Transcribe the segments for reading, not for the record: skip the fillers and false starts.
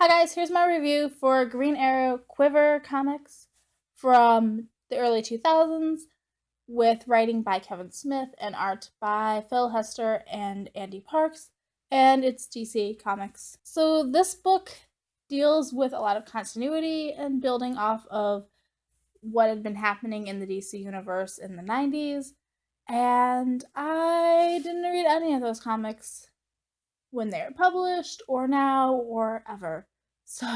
Hi guys, here's my review for Green Arrow Quiver comics from the early 2000s with writing by Kevin Smith and art by Phil Hester and Andy Parks, and it's DC Comics. So this book deals with a lot of continuity and building off of what had been happening in the DC universe in the 90s, and I didn't read any of those comics when they were published or now or ever. So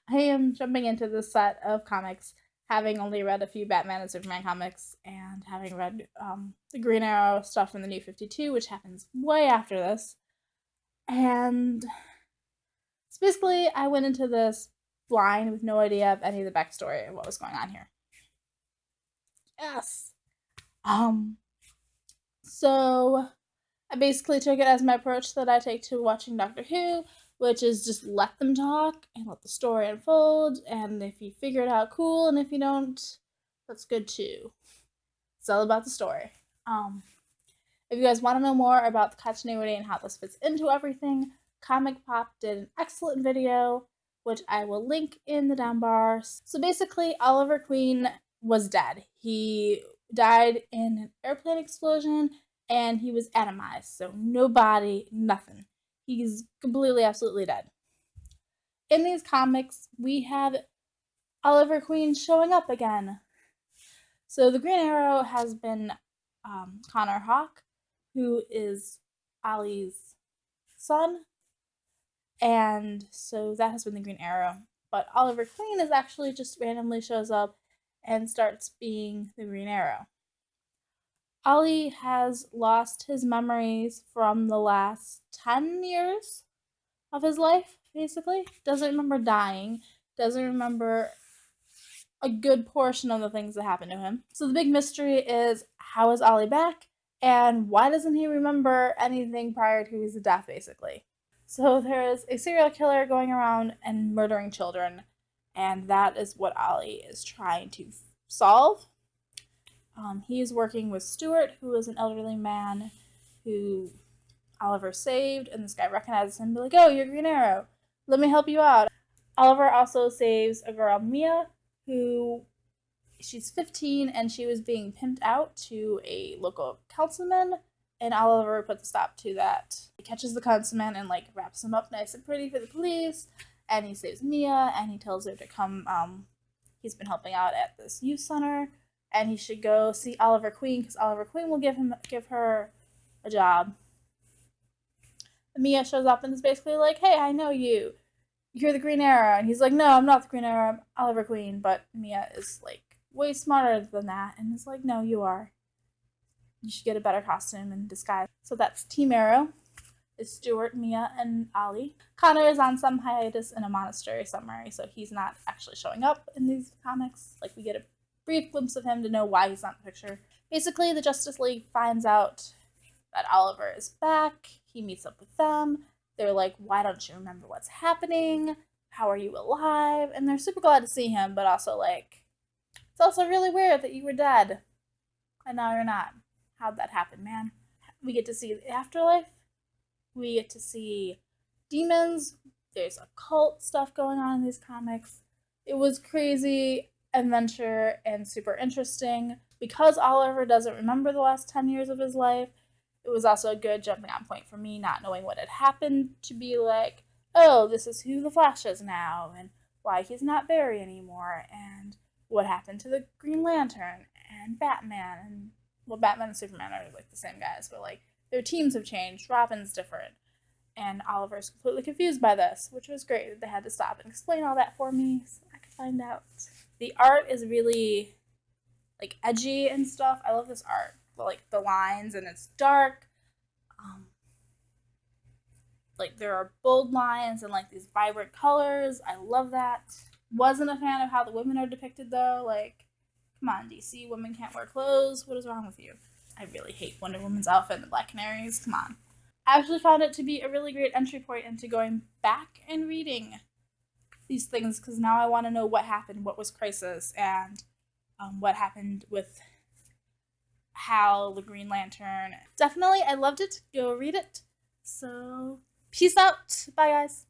I am jumping into this set of comics, having only read a few Batman and Superman comics and having read the Green Arrow stuff in the New 52, which happens way after this. And so basically, I went into this blind with no idea of any of the backstory of what was going on here. Yes. So I basically took it as my approach that I take to watching Doctor Who, which is just let them talk and let the story unfold, and if you figure it out, cool, and if you don't, that's good too. It's all about the story. If you guys want to know more about the continuity and how this fits into everything, Comic Pop did an excellent video, which I will link in the down bar. So basically, Oliver Queen was dead. He died in an airplane explosion, and he was atomized, so no body, nothing. He's completely, absolutely dead. In these comics, we have Oliver Queen showing up again. So the Green Arrow has been Connor Hawke, who is Ollie's son, and so that has been the Green Arrow. But Oliver Queen is actually just randomly shows up and starts being the Green Arrow. Ollie has lost his memories from the last 10 years of his life, basically. Doesn't remember dying, doesn't remember a good portion of the things that happened to him. So the big mystery is, how is Ollie back? And why doesn't he remember anything prior to his death, basically? So there is a serial killer going around and murdering children, and that is what Ollie is trying to solve. He is working with Stuart, who is an elderly man who Oliver saved, and this guy recognizes him and be like, oh, you're Green Arrow. Let me help you out. Oliver also saves a girl, Mia, who she's 15 and she was being pimped out to a local councilman, and Oliver puts a stop to that. He catches the councilman and wraps him up nice and pretty for the police, and he saves Mia, and he tells her to come. He's been helping out at this youth center, and he should go see Oliver Queen because Oliver Queen will give her a job. Mia shows up and is basically like, hey, I know you. You're the Green Arrow. And he's like, no, I'm not the Green Arrow. I'm Oliver Queen. But Mia is way smarter than that and is like, no, you are. You should get a better costume and disguise. So that's Team Arrow. It's Stuart, Mia, and Ollie. Connor is on some hiatus in a monastery somewhere, so he's not actually showing up in these comics. We get a brief glimpse of him to know why he's not in the picture. Basically, the Justice League finds out that Oliver is back. He meets up with them. They're like, why don't you remember what's happening? How are you alive? And they're super glad to see him, but also it's also really weird that you were dead and now you're not. How'd that happen, man? We get to see the afterlife. We get to see demons. There's occult stuff going on in these comics. It was crazy adventure and super interesting. Because Oliver doesn't remember the last 10 years of his life, it was also a good jumping on point for me, not knowing what had happened, to be like, oh, this is who the Flash is now, and why he's not Barry anymore, and what happened to the Green Lantern, and Batman, and, well, Batman and Superman are the same guys, but their teams have changed, Robin's different, and Oliver's completely confused by this, which was great that they had to stop and explain all that for me so I could find out. The art is really edgy and stuff. I love this art. The lines, and it's dark. There are bold lines and these vibrant colors. I love that. Wasn't a fan of how the women are depicted though. Come on, DC, women can't wear clothes. What is wrong with you? I really hate Wonder Woman's outfit and the Black Canaries. Come on. I actually found it to be a really great entry point into going back and reading these things, because now I want to know what happened, what was Crisis, and what happened with Hal, the Green Lantern. Definitely, I loved it. Go read it. So, peace out. Bye, guys.